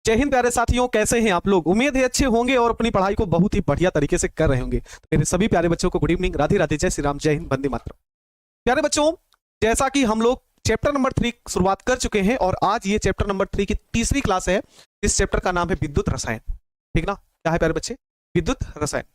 जय हिंद प्यारे साथियों, कैसे हैं आप लोग। उम्मीद है अच्छे होंगे और अपनी पढ़ाई को बहुत ही बढ़िया तरीके से कर रहे होंगे। तो मेरे सभी प्यारे बच्चों को गुड इवनिंग, राधे राधे, जय श्री राम, जय हिंद, वंदे मातरम। प्यारे बच्चों, जैसा कि हम लोग चैप्टर नंबर 3 शुरुआत कर चुके हैं और आज ये चैप्टर नंबर 3 की तीसरी क्लास है। इस चैप्टर का नाम है विद्युत रसायन। ठीक ना, क्या है प्यारे बच्चे? विद्युत रसायन।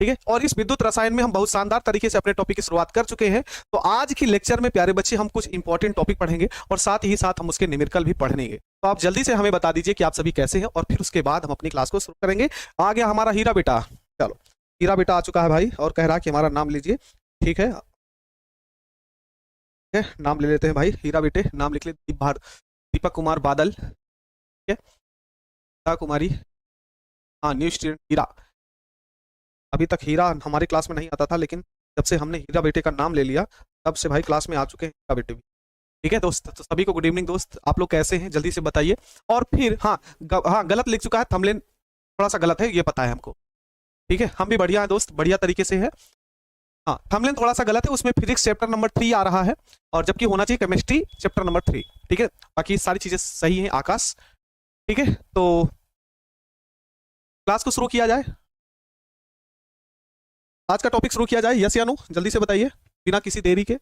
ठीक है, और इस विद्युत रसायन में हम बहुत शानदार तरीके से अपने टॉपिक की शुरुआत कर चुके हैं। तो आज की लेक्चर में प्यारे बच्चे हम कुछ इंपॉर्टेंट टॉपिक पढ़ेंगे और साथ ही साथ हम उसके न्यूमेरिकल भी पढ़ेंगे। तो आप जल्दी से हमें बता दीजिए कि आप सभी कैसे हैं और फिर उसके बाद हम अपनी क्लास को शुरू करेंगे। आ गया हमारा हीरा बेटा। चलो, हीरा बेटा आ चुका है भाई और कह रहा है कि हमारा नाम लीजिए। ठीक है, नाम ले लेते हैं भाई। हीरा बेटे नाम लिख ले। दीपक कुमार बादल। ठीक है, कुमारी। हाँ, न्यू स्टूडेंट हीरा। अभी तक हीरा हमारे क्लास में नहीं आता था, लेकिन जब से हमने हीरा बेटे का नाम ले लिया तब से भाई क्लास में आ चुके हैं हीरा बेटे भी। ठीक है दोस्त, तो सभी को गुड इवनिंग दोस्त। आप लोग कैसे हैं जल्दी से बताइए। और फिर हाँ हाँ, गलत लिख चुका है, थंबनेल थोड़ा सा गलत है, ये पता है हमको। ठीक है, हम भी बढ़िया हैं दोस्त, बढ़िया तरीके से है। हाँ, थंबनेल थोड़ा सा गलत है, उसमें फिजिक्स चैप्टर नंबर 3 आ रहा है और जबकि होना चाहिए केमिस्ट्री चैप्टर नंबर 3। ठीक है, बाकी सारी चीजें सही हैं आकाश। ठीक है, तो क्लास को शुरू किया जाए। आज का टॉपिक शुरू किया जाए, यस या नो, जल्दी से बताइए बिना किसी देरी के।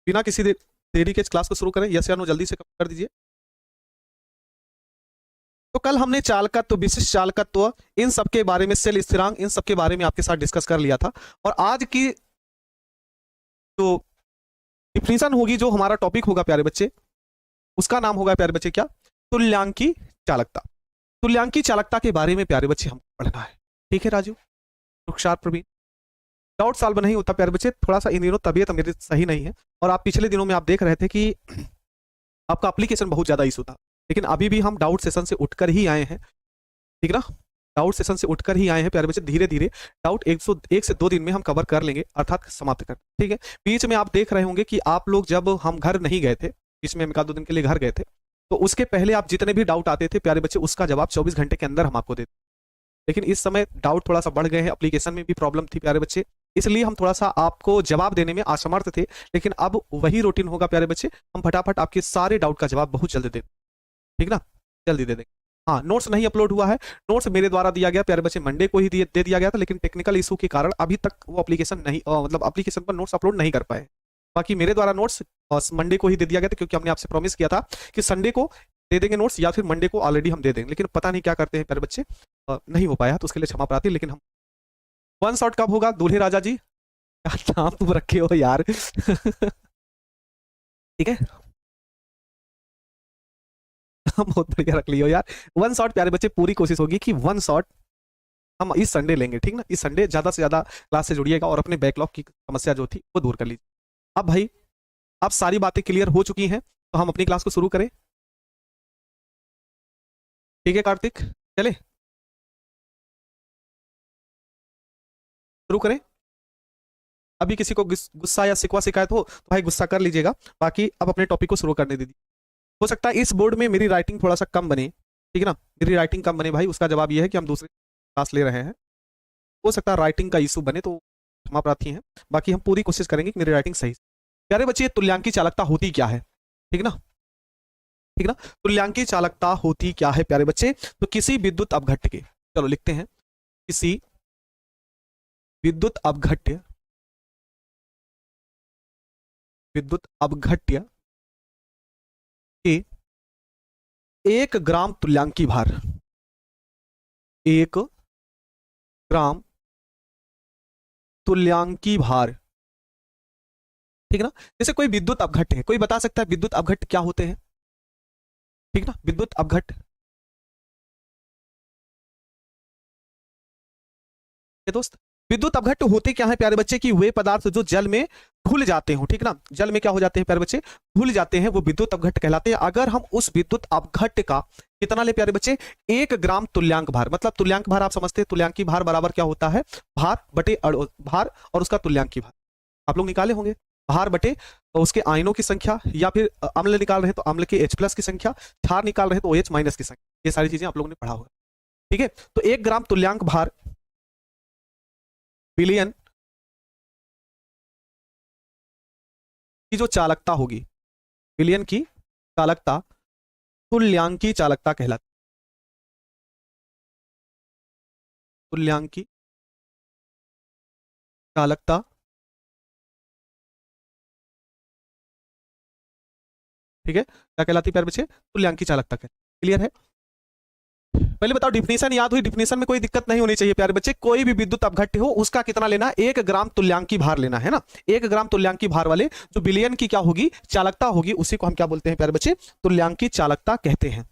बिना किसी देरी के क्लास को शुरू करें, यस या नो जल्दी से कर दीजिए। तो कल हमने चालकत्व, विशिष्ट चालकत्व, इन सब के बारे में, सेल स्थिरांक, इन सब के बारे में आपके साथ डिस्कस कर लिया था। और आज की जो डिफिनीशन होगी, जो हमारा टॉपिक होगा प्यारे बच्चे, उसका नाम होगा प्यारे बच्चे क्या? तुल्यांकी चालकता। तुल्यांकी चालकता के बारे में प्यारे बच्चे हमको पढ़ना है। ठीक है राजू, रुखसार, प्रवीण। डाउट सॉल्व नहीं होता प्यारे बच्चे, थोड़ा सा इन दिनों तबीयत मेरी सही नहीं है और आप पिछले दिनों में आप देख रहे थे कि आपका एप्लीकेशन बहुत ज्यादा इशू था, लेकिन अभी भी हम डाउट सेशन से उठकर ही आए हैं। ठीक ना, डाउट सेशन से उठकर ही आए हैं प्यारे बच्चे। धीरे धीरे डाउट 1 से 2 दिन में हम कवर कर लेंगे, अर्थात समाप्त कर। ठीक है, बीच में आप देख रहे होंगे कि आप लोग जब हम घर नहीं गए थे, बीच में हम 1-2 दिन के लिए घर गए थे, तो उसके पहले आप जितने भी डाउट आते थे प्यारे बच्चे, उसका जवाब 24 घंटे के अंदर हम आपको देते। लेकिन इस समय डाउट थोड़ा सा बढ़ गए हैं, एप्लीकेशन में भी प्रॉब्लम थी प्यारे बच्चे, इसलिए हम थोड़ा सा आपको जवाब देने में असमर्थ थे। लेकिन अब वही रूटीन होगा प्यारे बच्चे, हम फटाफट आपके सारे डाउट का जवाब बहुत जल्दी दे। ठीक ना, जल्दी दे देंगे। हाँ, नोट्स नहीं अपलोड हुआ है। नोट्स मेरे द्वारा दिया गया प्यारे बच्चे, मंडे को ही दे दिया गया था, लेकिन टेक्निकल इशू के कारण अभी तक वो एप्लीकेशन नहीं, मतलब एप्लीकेशन पर नोट्स अपलोड नहीं कर पाए। बाकी मेरे द्वारा नोट्स मंडे को ही दे दिया गया था, क्योंकि हमने आपसे प्रॉमिस किया था कि संडे को दे देंगे नोट्स या फिर मंडे को ऑलरेडी हम दे देंगे, लेकिन पता नहीं क्या करते हैं प्यारे बच्चे, नहीं हो पाया, तो उसके लिए क्षमा प्रार्थी। लेकिन हम वन शॉट कब होगा दूल्हे राजा जी? क्या नाम तुम रखे हो यार। ठीक है, बहुत बढ़िया रख लियो यार। वन शॉट प्यारे बच्चे, पूरी कोशिश होगी कि वन शॉट हम इस संडे लेंगे। ठीक ना, इस संडे ज्यादा से ज्यादा क्लास से जुड़िएगा और अपने बैकलॉग की समस्या जो थी वो दूर कर लीजिए। अब भाई, अब सारी बातें क्लियर हो चुकी हैं, तो हम अपनी क्लास को शुरू करें। ठीक है कार्तिक, चले शुरू करें। अभी किसी को गुस्सा या शिकवा शिकायत हो तो भाई गुस्सा कर लीजिएगा, बाकी अब अपने टॉपिक को शुरू करने दीजिए। हो सकता है इस बोर्ड में मेरी राइटिंग थोड़ा सा कम बने। ठीक है ना, मेरी राइटिंग कम बने भाई, उसका जवाब यह है कि हम दूसरे क्लास ले रहे हैं। हो सकता है राइटिंग का इशू बने, तो क्षमा प्रार्थी हैं। बाकी हम पूरी कोशिश करेंगे कि मेरी राइटिंग सही। प्यारे बच्चे, तुल्यांकी चालकता होती क्या है? ठीक ना, ठीक ना, तुल्यांकी चालकता होती क्या है प्यारे बच्चे? तो किसी विद्युत अपघट्य के, चलो लिखते हैं, किसी विद्युत अपघट्य, विद्युत अपघट्य के 1 ग्राम तुल्यांकी भार, 1 ग्राम तुल्यांकी भार। ठीक ना, जैसे कोई विद्युत अपघट्य है, कोई बता सकता है विद्युत अपघट्य क्या होते हैं? ठीक ना, विद्युत अपघट्य दोस्त, विद्युत अपघट्य होते क्या है प्यारे बच्चे? कि वे पदार्थ जो जल में घुल जाते हो, ठीक ना, जल में क्या हो जाते हैं प्यारे बच्चे? घुल जाते हैं, वो विद्युत अपघट्य कहलाते हैं। अगर हम उस विद्युत अपघट्य का कितना ले प्यारे बच्चे? 1 ग्राम तुल्यांक भार। मतलब तुल्यांक भार आप समझते हैं, तुल्यांकी भार बराबर क्या होता है? भार बटे भार और उसका तुल्यांकी भार आप लोग निकाले होंगे। भार बटे उसके आयनों की संख्या, या फिर अम्ल निकाल रहे हैं तो अम्ल के H+ की संख्या, क्षार निकाल रहे हैं तो OH- की संख्या। ये सारी चीजें आप लोगों ने पढ़ा होगा। ठीक है, तो 1 ग्राम तुल्यांक भार बिलियन की जो चालकता होगी, विलयन की चालकता तुल्यांकी चालकता कहलाती, तुल्यांकी चालकता ठीक है क्या कहलाती प्यारे बच्चे, तुल्यांकी चालकता कहलाती। क्लियर है? पहले बताओ डिफिनीशन याद हुई? डिफिनीशन में कोई दिक्कत नहीं होनी चाहिए प्यारे बच्चे। कोई भी विद्युत अपघट्य हो उसका कितना लेना, 1 ग्राम तुल्यांकी भार लेना है ना। 1 ग्राम तुल्यांकी भार वाले जो विलयन की क्या होगी, चालकता होगी, उसी को हम क्या बोलते हैं प्यारे बच्चे, तुल्यांकी चालकता कहते हैं।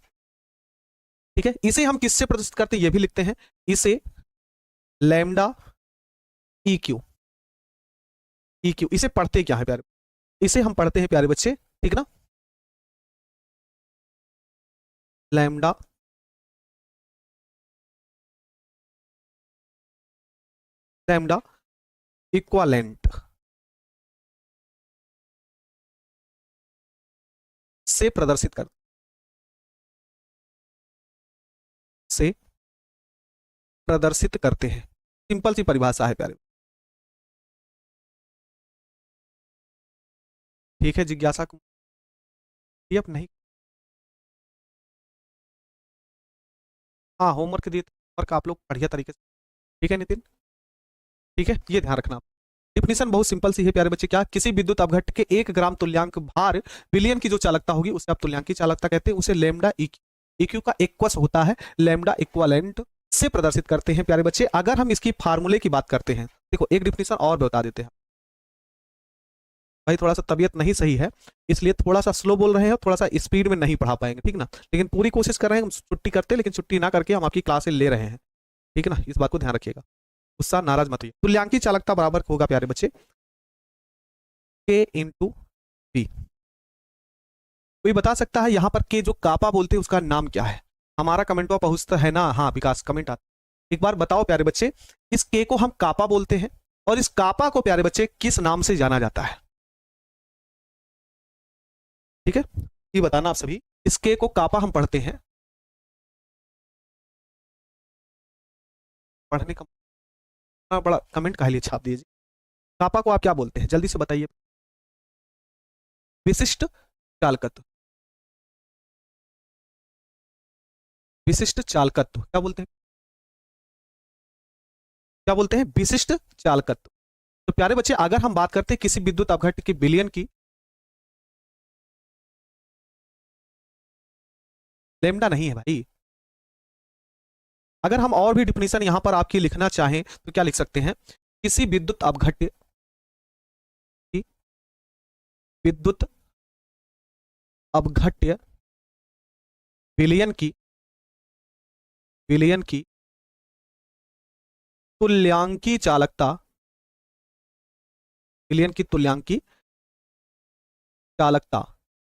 ठीक है, इसे हम किससे प्रदर्शित करते हैं ये भी लिखते हैं, इसे lambda E Q, E Q इसे पढ़ते क्या है प्यारे, इसे हम पढ़ते हैं प्यारे बच्चे, ठीक ना, लैम्डा लैम्डा इक्वालेंट से प्रदर्शित कर, से प्रदर्शित करते हैं। सिंपल सी परिभाषा है प्यारे। ठीक है जिज्ञासा को अब नहीं, हाँ होमवर्क दिए, होमवर्क आप लोग बढ़िया तरीके से, ठीक है नितिन, ठीक है ये ध्यान रखना। डिफिनीशन बहुत सिंपल सी है प्यारे बच्चे, क्या, किसी विद्युत अपघट्य के 1 ग्राम तुल्यांक भार विलयन की जो चालकता होगी उसे आप तुल्यांकी चालकता कहते हैं, उसे लैम्डा इक्यू का एक्वस होता है, लैम्डा इक्वालेंट से प्रदर्शित करते हैं प्यारे बच्चे। अगर हम इसकी फार्मूले की बात करते हैं, देखो एक डिफिनीशन और बता देते हैं भाई, थोड़ा सा तबीयत नहीं सही है इसलिए थोड़ा सा स्लो बोल रहे हैं, थोड़ा सा स्पीड में नहीं पढ़ा पाएंगे, ठीक ना, लेकिन पूरी कोशिश कर रहे हैं, हम छुट्टी करते हैं लेकिन छुट्टी ना करके हम आपकी क्लासें ले रहे हैं, ठीक है ना, इस बात को ध्यान रखिएगा, गुस्सा नाराज मत होइए। तुल्यांकी चालकता बराबर होगा प्यारे बच्चे के इंटू बी। कोई बता सकता है यहाँ पर के जो कापा बोलते हैं उसका नाम क्या है? हमारा कमेंट पहुंचता है ना, हाँ विकास कमेंट आता, एक बार बताओ प्यारे बच्चे, इस के को हम कापा बोलते हैं और इस कापा को प्यारे बच्चे किस नाम से जाना जाता है? ठीक है ये बताना आप सभी, इस के को कापा हम पढ़ते हैं, पढ़ने का बड़ा कमेंट काहे लिए छाप दीजिए, कापा को आप क्या बोलते हैं जल्दी से बताइए? विशिष्ट चालकत्व, विशिष्ट चालकत्व क्या बोलते हैं, क्या बोलते हैं, विशिष्ट चालकत्व। तो प्यारे बच्चे अगर हम बात करते हैं किसी विद्युत अपघट्य की विलयन की, लैम्डा नहीं है भाई, अगर हम और भी डिफिनीशन यहां पर आपकी लिखना चाहें तो क्या लिख सकते हैं, किसी विद्युत अपघट्य की, विद्युत अपघट्य विलयन की, विलयन की तुल्यांकी चालकता, विलयन की तुल्यांकी चालकता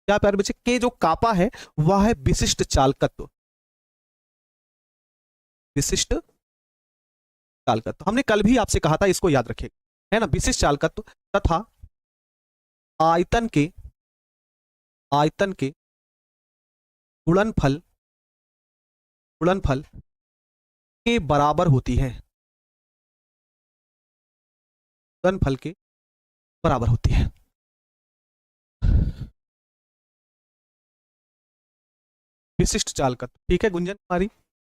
क्या प्यारे बच्चे, के जो कापा है वह है विशिष्ट चालकत्व, विशिष्ट चालकत्व। हमने कल भी आपसे कहा था, इसको याद रखिए, है ना, विशिष्ट चालकत्व तथा आयतन के, आयतन के गुणनफल, गुणनफल के बराबर होती है, गुणनफल के बराबर होती है। विशिष्ट चालकत्व, ठीक है गुंजन कुमारी।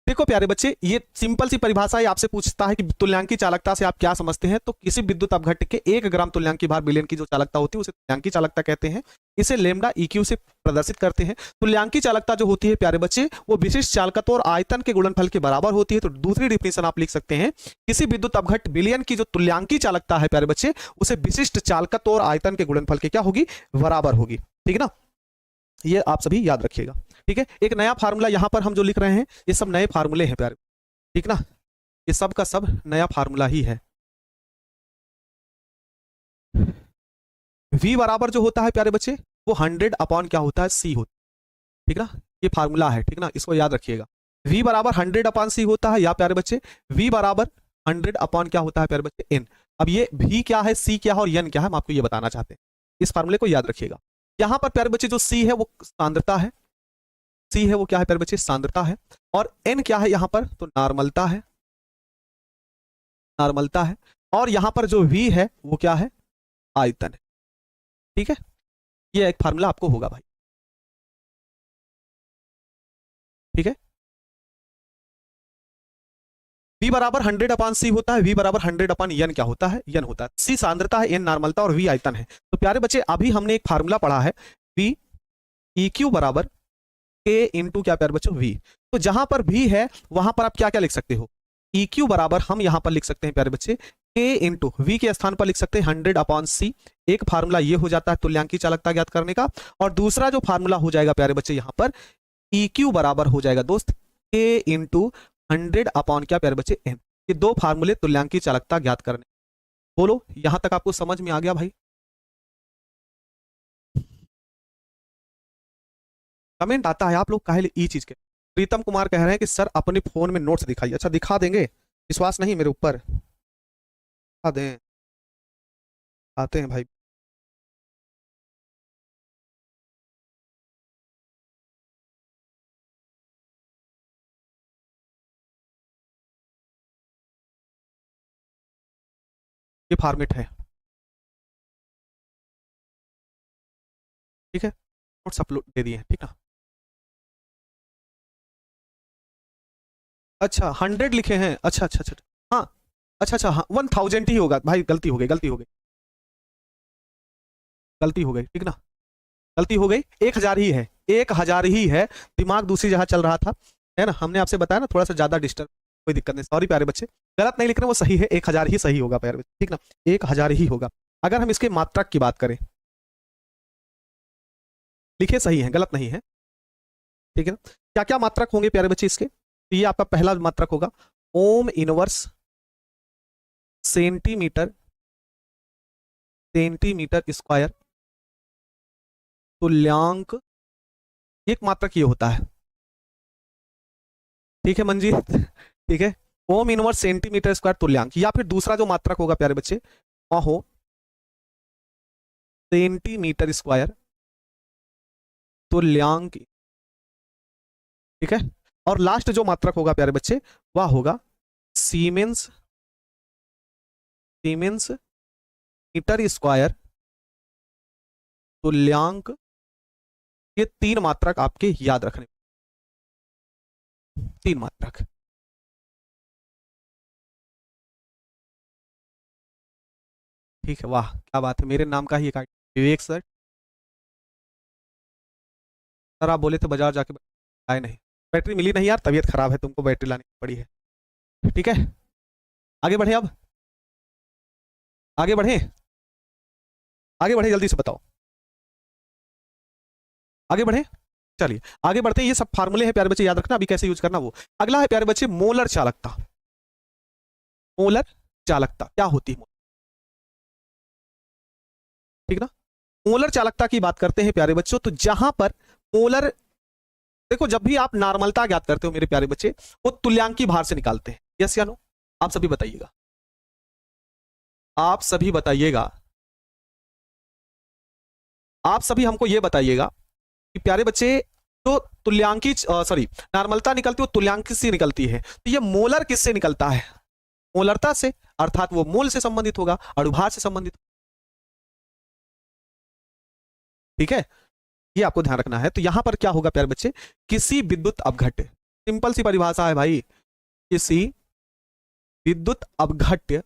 देखो प्यारे बच्चे ये सिंपल सी परिभाषा है, आपसे पूछता है कि तुल्यांकी चालकता से आप क्या समझते हैं, तो किसी विद्युत अपघट्य के 1 ग्राम तुल्यांकी भार विलयन की जो चालकता होती है उसे तुल्यांकी चालकता कहते हैं, इसे लैम्डा इक्यू से प्रदर्शित करते हैं। तुल्यांकी चालकता जो होती है प्यारे बच्चे वो विशिष्ट चालकत्व और आयतन के गुणनफल के बराबर होती है। तो दूसरी डिफिनेशन आप लिख सकते हैं, किसी विद्युत अपघट्य विलयन की जो तुल्यांकी चालकता है प्यारे बच्चे उसे विशिष्ट चालकत्व और आयतन के गुणनफल के क्या होगी, बराबर होगी, ठीक है ना, ये आप सभी याद रखिएगा। ठीक है, एक नया फार्मूला यहां पर हम जो लिख रहे हैं ये सब नए फार्मूले हैं प्यारे, ठीक ना, ये सब का सब नया फार्मूला ही है। v बराबर जो होता है प्यारे बच्चे वो 100 अपॉन क्या होता है, c होता है, ठीक ना, ये फार्मूला है, ठीक ना, इसको याद रखिएगा। v बराबर 100 अपॉन c होता है, या प्यारे बच्चे v बराबर 100 अपॉन क्या होता है प्यारे बच्चे, n। अब ये v क्या है, c क्या है और n क्या है, हम आपको ये बताना चाहते हैं, इस फार्मूले को याद रखिएगा। यहां पर प्यारे बच्चे जो c है वो सांद्रता है, c है वो क्या है प्यारे बच्चे, सांद्रता है, और n क्या है यहां पर, तो नॉर्मलता है, नॉर्मलता है, और यहां पर जो v है वो क्या है, आयतन है, ठीक है, ये एक फार्मूला आपको होगा भाई। ठीक है। V बराबर 100/c होता है, V बराबर 100/n क्या होता है, n होता है। C सांद्रता है, n नॉर्मलता और V आयतन है। तो प्यारे बच्चे अभी हमने एक फार्मूला पढ़ा है, V EQ बराबर K इंटू क्या प्यारे बच्चों V। तो जहां पर V है वहां पर आप क्या क्या लिख सकते हो, EQ बराबर हम यहां पर लिख सकते हैं प्यारे बच्चे K इंटू V के स्थान पर लिख सकते हैं 100/c। एक फार्मूला ये हो जाता है तुल्यांकी चालकता ज्ञात करने का, और दूसरा जो फार्मूला हो जाएगा प्यारे बच्चे यहां पर EQ बराबर हो जाएगा दोस्त K इंटू 100 क्या प्यारे बच्चे n। ये दो फार्मूले तुल्यांकी चालकता ज्ञात करने। बोलो यहां तक आपको समझ में आ गया भाई? कमेंट आता है आप लोग काहे ई चीज के। प्रीतम कुमार कह रहे हैं कि सर अपने फोन में नोट्स दिखाइए। अच्छा दिखा देंगे, विश्वास नहीं मेरे ऊपर? दिखा दें, आते हैं भाई। ये फॉर्मेट है, ठीक है, नोट्स अपलोड दे दिए हैं, ठीक ना। अच्छा 100 लिखे हैं, अच्छा अच्छा अच्छा, हाँ अच्छा अच्छा, हाँ 1000 ही होगा भाई, गलती हो गई, गलती हो गई, गलती हो गई, ठीक ना, गलती हो गई, 1000 ही है, 1000 ही है। दिमाग दूसरी जगह चल रहा था, है ना, हमने आपसे बताया ना थोड़ा सा ज्यादा डिस्टर्ब। कोई दिक्कत नहीं, सॉरी प्यारे बच्चे, गलत नहीं लिख रहे, वो सही है, 1000 ही सही होगा प्यारे बच्चे, ठीक ना, 1000 ही होगा। अगर हम इसके मात्रक की बात करें, लिखे सही है, गलत नहीं है, ठीक है ना। क्या क्या मात्रक होंगे प्यारे बच्चे इसके? तो ये आपका पहला मात्रक होगा ohm inverse centimetre, centimetre square तुल्यांक। एक मात्रक ये होता है, ठीक है मंजीत, ठीक है। ओम इनवर्स सेंटीमीटर स्क्वायर तुल्यांक, या फिर दूसरा जो मात्रक होगा प्यारे बच्चे वह हो सेंटीमीटर स्क्वायर तुल्यांक, ठीक है। और लास्ट जो मात्रक होगा प्यारे बच्चे वह होगा सीमेंस, सीमेंस मीटर स्क्वायर तुल्यांक। ये तीन मात्रक आपके याद रखने, तीन मात्रक, ठीक है। वाह क्या बात है, मेरे नाम का ही एक विवेक सर। सर आप बोले थे बाजार जाके, आए नहीं, बैटरी मिली नहीं यार, तबीयत खराब है, तुमको बैटरी लानी पड़ी है, ठीक है। आगे बढ़े, अब आगे बढ़े, आगे बढ़े, जल्दी से बताओ, आगे बढ़े, चलिए आगे बढ़ते हैं। ये सब फार्मूले हैं प्यारे बच्चे, याद रखना, अभी कैसे यूज करना वो। अगला है प्यारे बच्चे मोलर चालकता। मोलर चालकता क्या होती है, ठीक ना। मोलर चालकता की बात करते हैं प्यारे बच्चों, तो जहां पर मोलर, देखो जब भी आप नॉर्मलता ज्ञात करते हो मेरे प्यारे बच्चे, वो तुल्यांकी भार से निकालते हैं, यस या नो? आप सभी बताइएगा, आप सभी बताइएगा, आप सभी हमको ये बताइएगा कि प्यारे बच्चे जो तुल्यांकी सॉरी नॉर्मलता निकलती है वो तुल्यांकी से निकलती है, तो ये मोलर किससे निकलता है? मोलरता से, अर्थात वो मोल से संबंधित होगा, अणुभार से संबंधित, ठीक है। ये आपको ध्यान रखना है। तो यहां पर क्या होगा प्यारे बच्चे, किसी विद्युत अपघट्य, सिंपल सी परिभाषा है भाई, किसी विद्युत अपघट्य,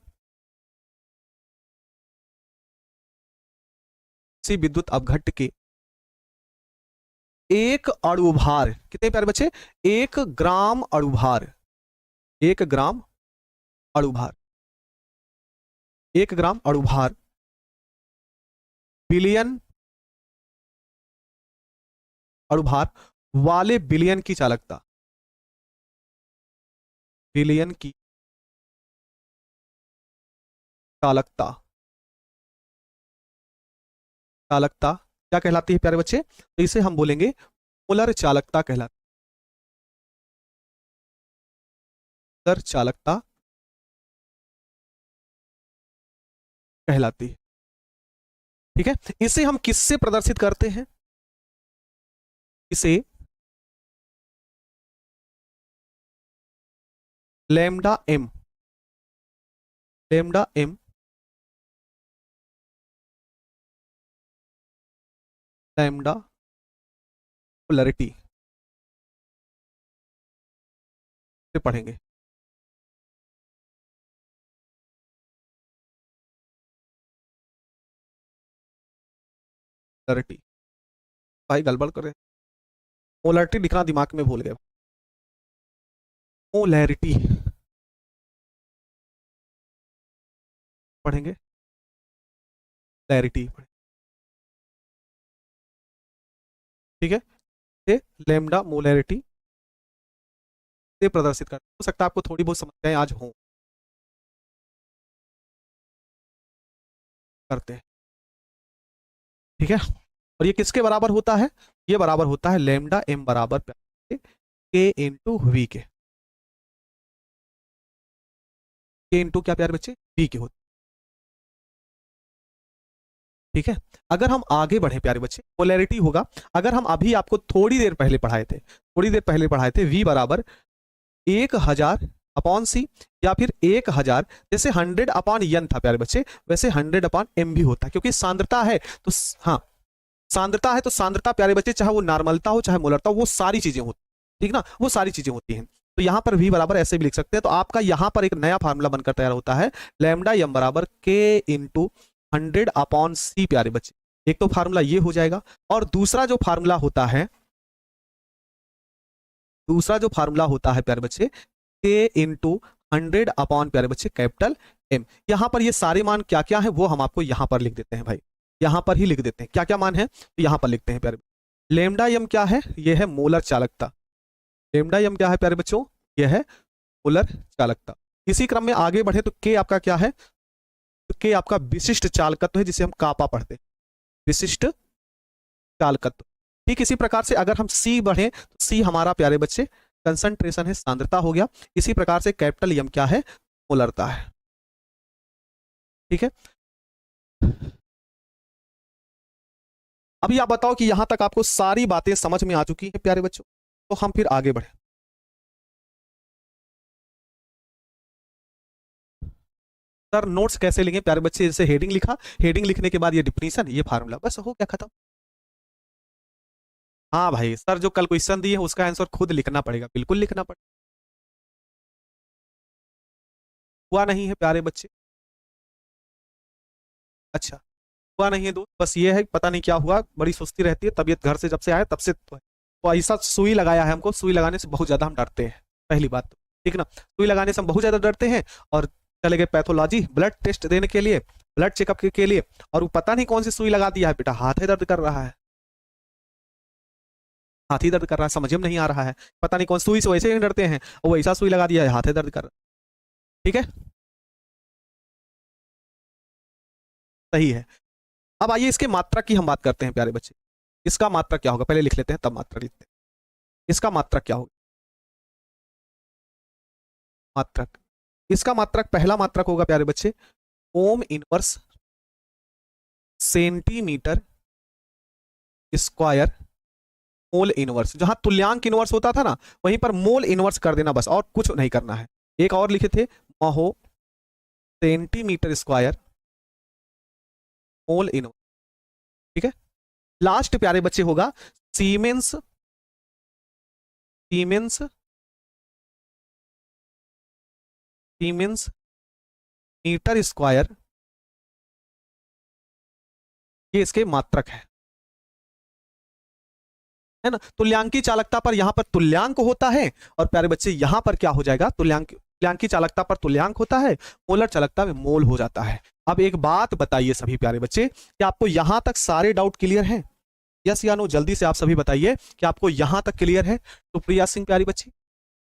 किसी विद्युत अपघट्य के एक अणुभार, कितने प्यारे बच्चे, 1 ग्राम अणुभार, 1 ग्राम अणुभार, 1 ग्राम अणुभार बिलियन अणुभार वाले बिलियन की चालकता, बिलियन की चालकता, चालकता क्या कहलाती है प्यारे बच्चे? तो इसे हम बोलेंगे मोलर चालकता कहलाती, मोलर चालकता कहलाती है, ठीक है। इसे हम किससे प्रदर्शित करते हैं? इसे lambda M, lambda M, lambda polarity, से पढ़ेंगे। मोलैरिटी, भाई गड़बड़ कर रहे हैं, मोलैरिटी लिखना दिमाग में भूल गए। मोलैरिटी पढ़ेंगे, मोलैरिटी, ठीक है। ये लैम्डा मोलैरिटी से प्रदर्शित करते हो सकता है आपको थोड़ी बहुत समस्याएं आज हो, करते हैं, ठीक है। और ये किसके बराबर होता है, ये बराबर होता है लैम्डा एम बराबर के इंटू वी के, इंटू क्या प्यारे बच्चे, वी के होते, ठीक है। अगर हम आगे बढ़े प्यारे बच्चे, पोलैरिटी होगा, अगर हम अभी आपको थोड़ी देर पहले पढ़ाए थे, थोड़ी देर पहले पढ़ाए थे वी बराबर 1000 अपॉन सी, या फिर 1000, जैसे 100 अपॉन एन था प्यारे बच्चे, वैसे 100 अपॉन एम भी होता है, क्योंकि सांद्रता है तो हाँ, सांद्रता है तो सांद्रता प्यारे बच्चे, चाहे वो नॉर्मलता हो चाहे मोलरता हो, वो सारी चीजें होती, ठीक ना, वो सारी चीजें होती हैं। तो यहां पर v बराबर ऐसे भी लिख सकते हैं, तो आपका यहां पर एक नया फार्मूला बनकर तैयार होता है, लैम्डा एम बराबर के इंटू 100 अपॉन सी प्यारे बच्चे। एक तो फार्मूला ये हो जाएगा, और दूसरा जो फार्मूला होता है, दूसरा जो फार्मूला होता है प्यारे बच्चे, के इंटू 100 अपॉन प्यारे बच्चे कैपिटल एम। यहां पर ये सारे मान क्या क्या है वो हम आपको यहां पर लिख देते हैं भाई, यहां पर ही लिख देते हैं क्या क्या मान है, तो यहां पर लिखते हैं प्यारे। लेमडा एम क्या है, ये है मोलर चालकता, लेमडा एम क्या है प्यारे बच्चों, ये है मोलर चालकता। इसी क्रम में आगे बढ़े तो के आपका क्या है, तो के आपका विशिष्ट चालकत्व है, जिसे हम कापा पढ़ते हैं, विशिष्ट चालकत्व। ठीक इसी प्रकार से अगर हम सी बढ़े तो सी हमारा प्यारे बच्चे कंसंट्रेशन है, सांद्रता हो गया। इसी प्रकार से कैपिटल एम क्या है, मोलरता है, ठीक है। अभी आप बताओ कि यहां तक आपको सारी बातें समझ में आ चुकी हैं प्यारे बच्चों, तो हम फिर आगे बढ़े। सर नोट्स कैसे लेंगे प्यारे बच्चे, जैसे हेडिंग लिखा, हेडिंग लिखने के बाद ये डिफिनीशन, ये फार्मूला, बस हो गया खत्म। हाँ भाई, सर जो कल क्वेश्चन दिए उसका आंसर खुद लिखना पड़ेगा, बिल्कुल लिखना पड़ेगा। हुआ नहीं है प्यारे बच्चे, अच्छा हुआ नहीं है दोस्त, बस ये है पता नहीं क्या हुआ, बड़ी सुस्ती रहती है, तबीयत घर से जब से आए तब से तो ऐसा सुई लगाया है हमको, सुई लगाने से बहुत ज्यादा हम डरते हैं, पहली बात तो, ठीक ना, सुई लगाने से हम बहुत ज्यादा डरते हैं। और चले गए पैथोलॉजी ब्लड टेस्ट देने के लिए, ब्लड चेकअप के लिए, और वो पता नहीं कौन सी सुई लगा दिया है बेटा, हाथ ही दर्द कर रहा है, हाथ ही दर्द कर रहा है, समझ में नहीं आ रहा है, पता नहीं कौन सुई से वैसे ही डरते हैं, और वो ऐसा सुई लगा दिया है, हाथ ही दर्द कर रहा है, ठीक है, सही है। अब आइए इसके मात्रा की हम बात करते हैं प्यारे बच्चे, इसका मात्रा क्या होगा, पहले लिख लेते हैं तब मात्रा लिखते हैं। इसका मात्रक क्या होगा, मात्रक, इसका मात्रक, पहला मात्रक होगा प्यारे बच्चे ohm inverse centimetre square mole inverse. जहां तुल्यांक इनवर्स होता था ना, वहीं पर मोल इनवर्स कर देना बस, और कुछ नहीं करना है। एक और लिखे थे mho centimetre square mole inverse, ठीक है। लास्ट प्यारे बच्चे होगा siemens, siemens, siemens metre square, ये इसके मात्रक है ना। तुल्यांकी चालकता पर यहां पर तुल्यांक होता है, और प्यारे बच्चे यहां पर क्या हो जाएगा, तुल्यांकी चालकता पर तुल्यांक होता है, मोलर चालकता में मोल हो जाता है। अब एक बात बताइए सभी प्यारे बच्चे, कि आपको यहां तक सारे डाउट क्लियर हैं, यस या नो, जल्दी से आप सभी बताइए कि आपको यहां तक क्लियर है। तो प्रिया सिंह प्यारी बच्ची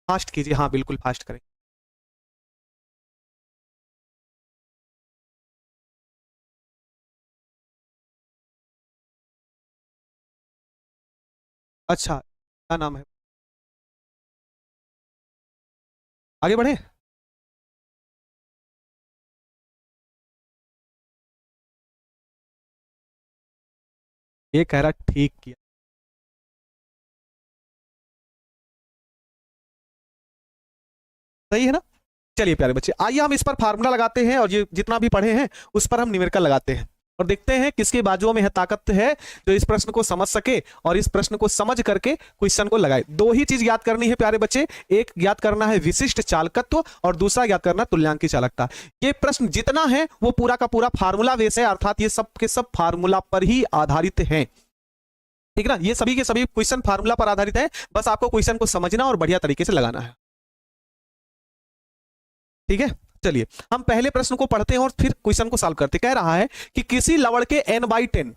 फास्ट कीजिए, हाँ बिल्कुल फास्ट करें। अच्छा क्या नाम है, आगे बढ़े। ये कह रहा ठीक किया, सही है ना। चलिए प्यारे बच्चे, आइए हम इस पर फार्मूला लगाते हैं, और ये जितना भी पढ़े हैं उस पर हम न्यूमेरिकल लगाते हैं। और देखते हैं किसकी बाजुओं में है ताकत है जो इस प्रश्न को समझ सके और इस प्रश्न को समझ करके क्वेश्चन को लगाए। दो ही चीज याद करनी है प्यारे बच्चे, एक याद करना है विशिष्ट चालकत्व और दूसरा याद करना तुल्यांकी चालकता। ये प्रश्न जितना है वो पूरा का पूरा फार्मूला बेस है, अर्थात ये सब के सब फार्मूला पर ही आधारित हैं, ठीक ना। ये सभी के सभी क्वेश्चन फार्मूला पर आधारित है, बस आपको क्वेश्चन को समझना और बढ़िया तरीके से लगाना है, ठीक है। चलिए हम पहले प्रश्न को पढ़ते हैं और फिर क्वेश्चन को सॉल्व करते। कह रहा है कि किसी लवण के n/10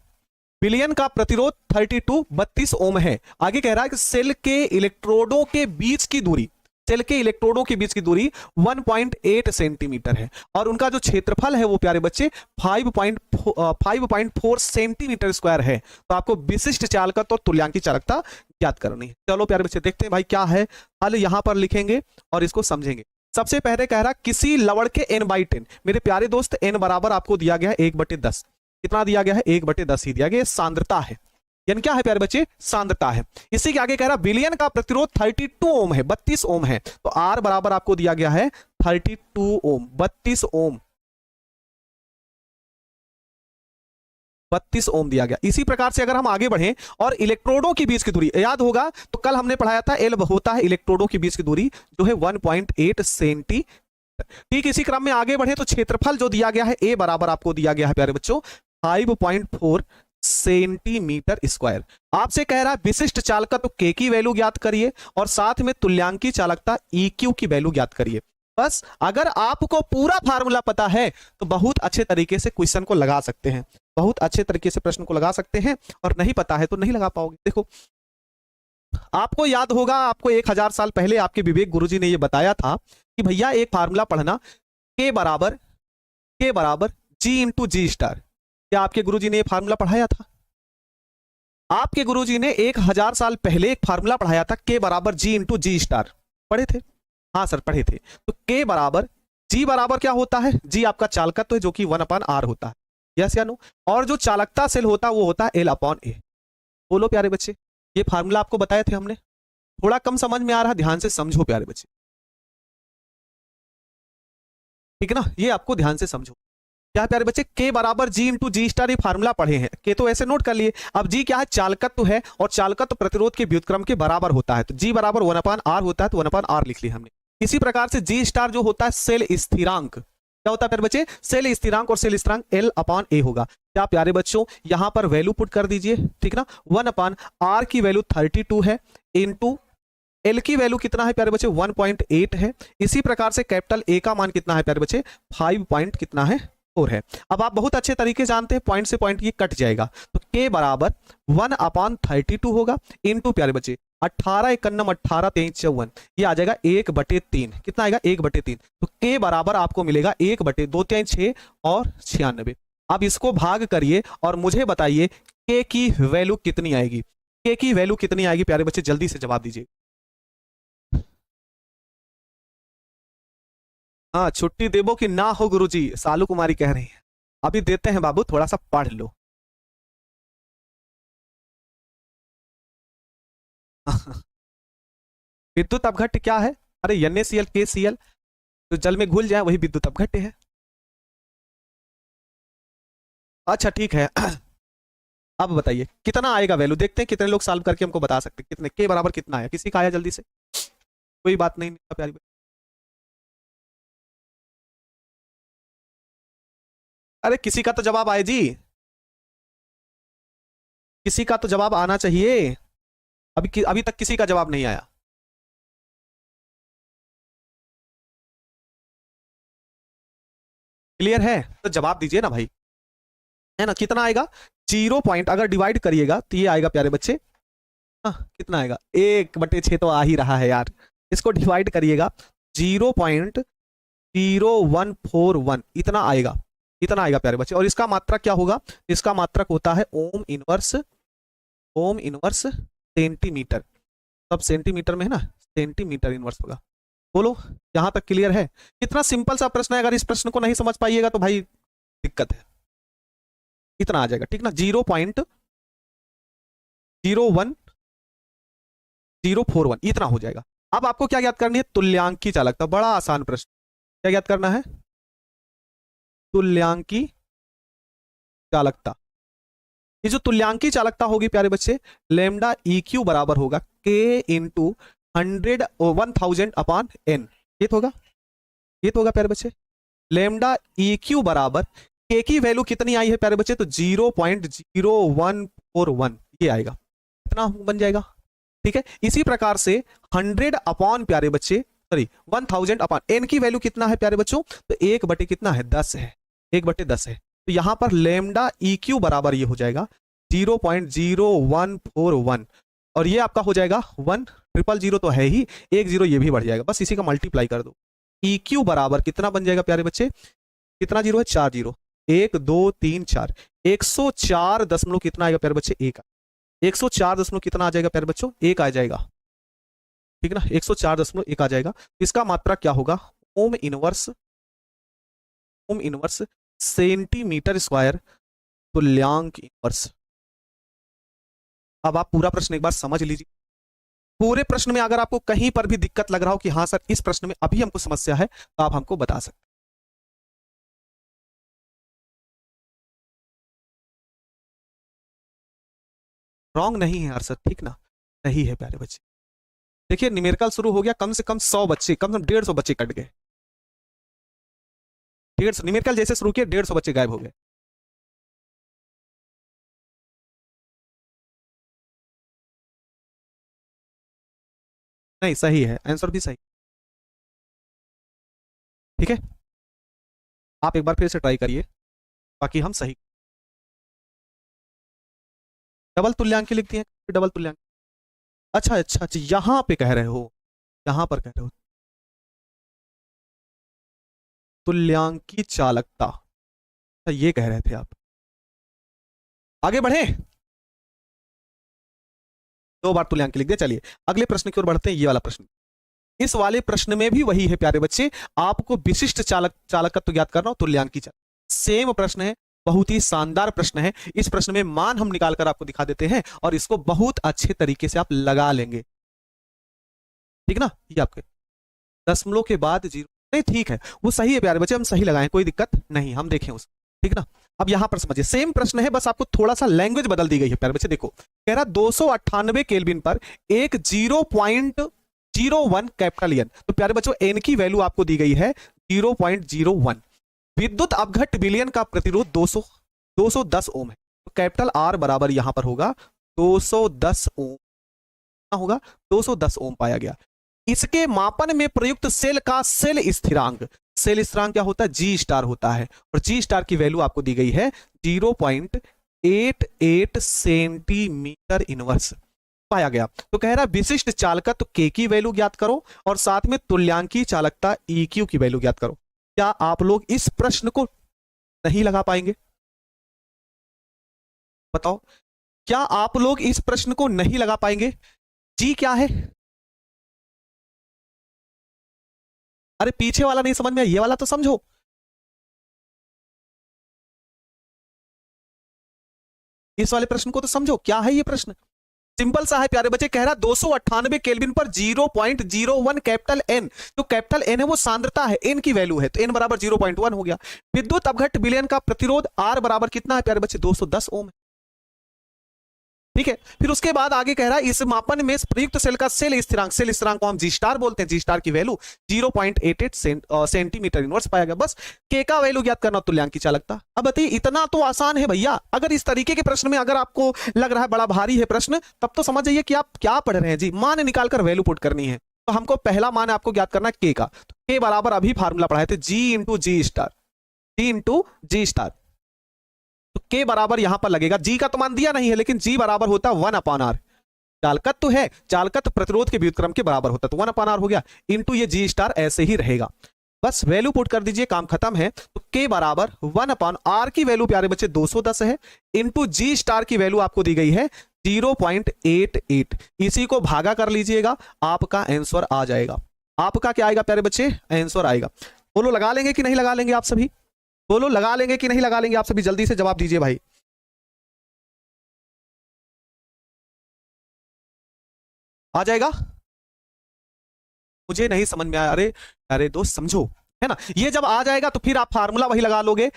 बिलियन का प्रतिरोध 32 ओम है। आगे कह रहा है कि सेल के इलेक्ट्रोडों के बीच की दूरी, सेल के इलेक्ट्रोडों के बीच की दूरी 1.8 सेंटीमीटर है और उनका जो क्षेत्रफल है वो प्यारे बच्चे 5.4 सेंटीमीटर स्क्वायर है। तो आपको विशिष्ट चालकत्व और तुल्यांकी चालकता याद करनी है। चलो प्यारे बच्चे देखते हैं भाई क्या है हल, यहां पर लिखेंगे और इसको समझेंगे। सबसे पहले कह रहा किसी लवण के n/10, मेरे प्यारे दोस्त n बराबर आपको दिया गया है 1/10। कितना दिया गया है? 1/10 ही दिया गया। सांद्रता है, यानी क्या है प्यारे बच्चे? सांद्रता है। इसी के आगे कह रहा बिलियन का प्रतिरोध 32 ओम है, 32 ओम है। तो R बराबर आपको दिया गया है 32 ओम, 32 ओम, 32 ओम दिया गया। इसी प्रकार से अगर हम आगे बढ़ें और इलेक्ट्रोडों के बीच की दूरी, याद होगा तो कल हमने पढ़ाया था L होता है इलेक्ट्रोडों के बीच की दूरी जो है 1.8 सेंटीमीटर। ठीक इसी क्रम में आगे बढ़े तो क्षेत्रफल जो दिया गया है A बराबर आपको दिया गया है प्यारे बच्चों 5.4 सेंटीमीटर स्क्वायर। आपसे कह रहा है विशिष्ट चालकत्व K की वैल्यू ज्ञात करिए और साथ में तुल्यांकी चालकता EQ की वैल्यू ज्ञात करिए। बस अगर आपको पूरा फार्मूला पता है तो बहुत अच्छे तरीके से क्वेश्चन को लगा सकते हैं, बहुत अच्छे तरीके से प्रश्न को लगा सकते हैं, और नहीं पता है तो नहीं लगा पाओगे। देखो आपको याद होगा, आपको 1000 साल पहले आपके विवेक गुरुजी ने यह बताया था कि भैया एक फार्मूला पढ़ना K बराबर G इंटू G स्टार। क्या आपके गुरुजी ने यह फार्मूला पढ़ाया था? आपके गुरुजी ने 1000 साल पहले एक फार्मूला पढ़ाया था K बराबर G इंटू G स्टार, पढ़े थे? हाँ सर पढ़े थे। तो K बराबर G बराबर क्या होता है? G आपका चालकत्व है जो कि 1/R होता है, यस या नो। और जो चालकता सेल होता है वो होता है L/A। बोलो प्यारे बच्चे, ये फार्मूला आपको बताए थे हमने। थोड़ा कम समझ में आ रहा, ध्यान से समझो प्यारे बच्चे, ठीक है ना। ये आपको ध्यान से समझो क्या प्यारे बच्चे, K बराबर G इंटू G स्टार, ये फार्मूला पढ़े हैं। K तो ऐसे नोट कर लिए। अब G क्या है? चालकत्व है और चालकत्व प्रतिरोध के व्युत्क्रम के बराबर होता है। तो G बराबर 1/R होता है, तो 1/R लिख लिया हमने। इसी प्रकार से G स्टार जो होता है सेल स्थिरांक, क्या होता है प्यारे बच्चे? सेल स्थिरांक, और सेल स्थिरांक L/A होगा। क्या प्यारे बच्चों यहां पर वैल्यू पुट कर दीजिए, ठीक ना। 1/R की वैल्यू 32 है, इंटू L की वैल्यू कितना है प्यारे बच्चे? 1.8 है। इसी प्रकार से कैपिटल A का मान कितना है प्यारे बच्चे? 5 पॉइंट कितना है? 4 है। अब आप बहुत अच्छे तरीके जानते हैं पॉइंट से पॉइंट ये कट जाएगा, तो K बराबर 1/32 होगा, इंटू प्यारे बच्चे 18 51 18 23 54, ये आ जाएगा 1/3। कितना आएगा? 1/3। तो K बराबर आपको मिलेगा 1/2 3 6 और 96। अब इसको भाग करिए और मुझे बताइए K की वैल्यू कितनी आएगी? K की वैल्यू कितनी आएगी प्यारे बच्चे? जल्दी से जवाब दीजिए। हाँ छुट्टी देबो कि ना हो गुरुजी, सालू कुमारी कह रही है। अभी देते हैं बाबू, थोड़ा सा पढ़ लो। विद्युत अपघट्य क्या है? अरे NaCl KCl, तो जल में घुल जाए वही विद्युत अपघट्य है। अच्छा ठीक है। अब बताइए कितना आएगा वैल्यू, देखते हैं कितने लोग सॉल्व करके हमको बता सकते हैं कितने। K बराबर कितना आया? किसी का आया जल्दी से? कोई बात नहीं प्यारी। अरे किसी का तो जवाब आए जी, किसी का तो जवाब आना चाहिए। अभी तक किसी का जवाब नहीं आया। क्लियर है तो जवाब दीजिए ना भाई, है ना। कितना आएगा? 0 पॉइंट, अगर डिवाइड करिएगा तो ये आएगा प्यारे बच्चे, हाँ कितना आएगा? 1/6 तो आ ही रहा है यार। इसको डिवाइड करिएगा 0.0141, इतना आएगा, इतना आएगा प्यारे बच्चे। और इसका मात्रक क्या होगा? इसका मात्रक होता है ओम इनवर्स सेंटीमीटर। सब सेंटीमीटर में है ना, सेंटीमीटर इनवर्स होगा। बोलो यहां तक क्लियर है? कितना सिंपल सा प्रश्न है, अगर इस प्रश्न को नहीं समझ पाइएगा तो भाई दिक्कत है। इतना आ जाएगा, ठीक ना। 0.01041 इतना हो जाएगा। अब आपको क्या याद करनी है? तुल्यांकी चालकता। बड़ा आसान प्रश्न, क्या याद करना है? तुल्यांकी चालकता, ये जो तुल्यांकी चालकता होगी प्यारे बच्चे, लेमडा EQ बराबर होगा K इंटू 1000 अपॉन N। ये तो होगा, ये तो होगा प्यारे बच्चे। लेमडा EQ बराबर K की वैल्यू कितनी आई है प्यारे बच्चे, तो 0.0141 ये आएगा, इतना बन जाएगा। ठीक है, इसी प्रकार से 100 अपॉन प्यारे बच्चे, सॉरी 1000 अपॉन N की वैल्यू कितना है प्यारे बच्चों, तो 1 बटे कितना है, 10 है, 1 बटे 10 है। तो यहां पर लेमडा EQ बराबर ये हो जाएगा 0.0141 और ये आपका हो जाएगा 100 तो है ही, 1 0 ये भी बढ़ जाएगा, बस इसी का मल्टीप्लाई कर दो। EQ बराबर कितना बन जाएगा प्यारे बच्चे, कितना जीरो है, 4 0, 1 2 3 4, 104 दशमलव कितना आएगा प्यारे बच्चे, 1, 104 दशमलव कितना आ जाएगा प्यारे बच्चों, 1 आ जाएगा। ठीक ना, 104.1 आ जाएगा। इसका मात्रा क्या होगा, ओम इनवर्स सेंटीमीटर स्क्वायर तुल्यांक इनवर्स। अब आप पूरा प्रश्न एक बार समझ लीजिए। पूरे प्रश्न में अगर आपको कहीं पर भी दिक्कत लग रहा हो कि हाँ सर इस प्रश्न में अभी हमको समस्या है, तो आप हमको बता सकते हैं। रॉन्ग नहीं है यार सर, ठीक ना, सही है प्यारे बच्चे। देखिए न्यूमेरिकल शुरू हो गया, कम से कम 100 बच्चे, कम से कम 150 बच्चे कट गए, 150 न्यूमेरिकल जैसे शुरू किया 150 बच्चे गायब हो गए। नहीं सही है, आंसर भी सही। ठीक है, आप एक बार फिर से ट्राई करिए, बाकी हम सही। डबल तुल्यांक लिख दिए, डबल तुल्यांक। अच्छा अच्छा अच्छा, यहां पे कह रहे हो, यहां पर कह रहे हो तुल्यांकी चालकता, अच्छा ये कह रहे थे आप। आगे बढ़े, 2 बार तुल्यांक लिख दिया। चलिए अगले प्रश्न की ओर बढ़ते हैं, ये वाला प्रश्न। इस वाले प्रश्न में भी वही है प्यारे बच्चे, आपको विशिष्ट चालकत्व ज्ञात करना हो, तुल्यांकी चालक। सेम प्रश्न है, बहुत ही शानदार प्रश्न है। इस प्रश्न में मान हम निकाल कर आपको दिखा देते हैं और इसको बहुत अच्छे तरीके से आप लगा लेंगे। ठीक ना, ये आपके दशमलव के बाद 0 नहीं, ठीक है वो सही है प्यारे बच्चे, हम सही लगाएं, कोई दिक्कत नहीं, हम देखें उस। ठीक ना, अब यहां पर समझिए सेम प्रश्न है, बस आपको थोड़ा सा लैंग्वेज बदल दी गई है प्यारे बच्चे। देखो कह रहा 298 केल्विन पर एक 0.01 कैपिटल एन, तो प्यारे बच्चों एन की वैल्यू आपको दी गई है 0.01। विद्युत अपघट विलयन का प्रतिरोध 210 ओम है, तो कैपिटल आर बराबर यहां पर होगा 210 ओम होगा, 210 ओम पाया गया। इसके मापन में प्रयुक्त सेल का सेल स्थिरांक क्या होता है, जी स्टार होता है, और जी स्टार की वैल्यू आपको दी गई है 0.88 सेंटीमीटर इनवर्स पाया गया। तो कह रहा विशिष्ट चालकत्व के की वैल्यू ज्ञात करो और साथ में तुल्यांकी चालकता EQ की वैल्यू ज्ञात करो। क्या आप लोग इस प्रश्न को नहीं लगा पाएंगे, बताओ, क्या आप लोग इस प्रश्न को नहीं लगा पाएंगे? जी क्या है, अरे पीछे वाला नहीं समझ में, ये वाला तो समझो। इस वाले प्रश्न को तो समझो, क्या है ये प्रश्न, सिंपल सा है प्यारे बच्चे। कह रहा 298 केल्विन पर 0.01 कैपिटल एन, जो कैपिटल एन है वो सांद्रता है, एन की वैल्यू है, तो एन बराबर 0.1 हो गया। विद्युत अपघट विलयन का प्रतिरोध आर बराबर कितना है प्यारे बच्चे, 210 ओम है। ठीक है, फिर उसके बाद आगे कह रहा है इस मापन में प्रयुक्त सेल का सेल स्थिरांक को हम जी स्टार बोलते हैं, जी स्टार की वैल्यू 0.88 सेंटीमीटर इनवर्स पाया गया। बस के का वैल्यू ज्ञात करना, तुल्यांकी चालकता। अब बताइए इतना तो आसान है भैया। अगर इस तरीके के प्रश्न में अगर आपको लग रहा है बड़ा भारी है प्रश्न, तब तो समझ जाइए कि आप क्या पढ़ रहे हैं जी। मान निकालकर वैल्यू पुट करनी है, तो हमको पहला मान आपको ज्ञात करना है के का, तो के बराबर अभी फार्मूला पढ़ाए थे, जी इंटू जी स्टार। तो के बराबर यहां पर लगेगा, जी का तो मान दिया नहीं है, लेकिन जी बराबर होता 1/r। चालकत्व तो है, चालकत्व प्रतिरोध के व्युत्क्रम के बराबर होता, तो 1/r हो गया, इंटू ये जी स्टार ऐसे ही रहेगा। बस वैल्यू पुट कर दीजिए, काम खत्म है। तो के बराबर 1/r की वैल्यू प्यारे बच्चे 210 है, इंटू जी स्टार की वैल्यू आपको दी गई है 0.88। इसी को भागा कर लीजिएगा, आपका आंसर आ जाएगा। आपका क्या आएगा प्यारे बच्चे, आंसर आएगा। बोलो लगा लेंगे कि नहीं लगा लेंगे आप सभी, बोलो लगा लेंगे कि नहीं लगा लेंगे आप सभी, जल्दी से जवाब दीजिए भाई। आ जाएगा, मुझे नहीं समझ में आया, अरे अरे दोस्त समझो, है ना। ये जब आ जाएगा तो फिर आप फार्मूला वही लगा लोगे,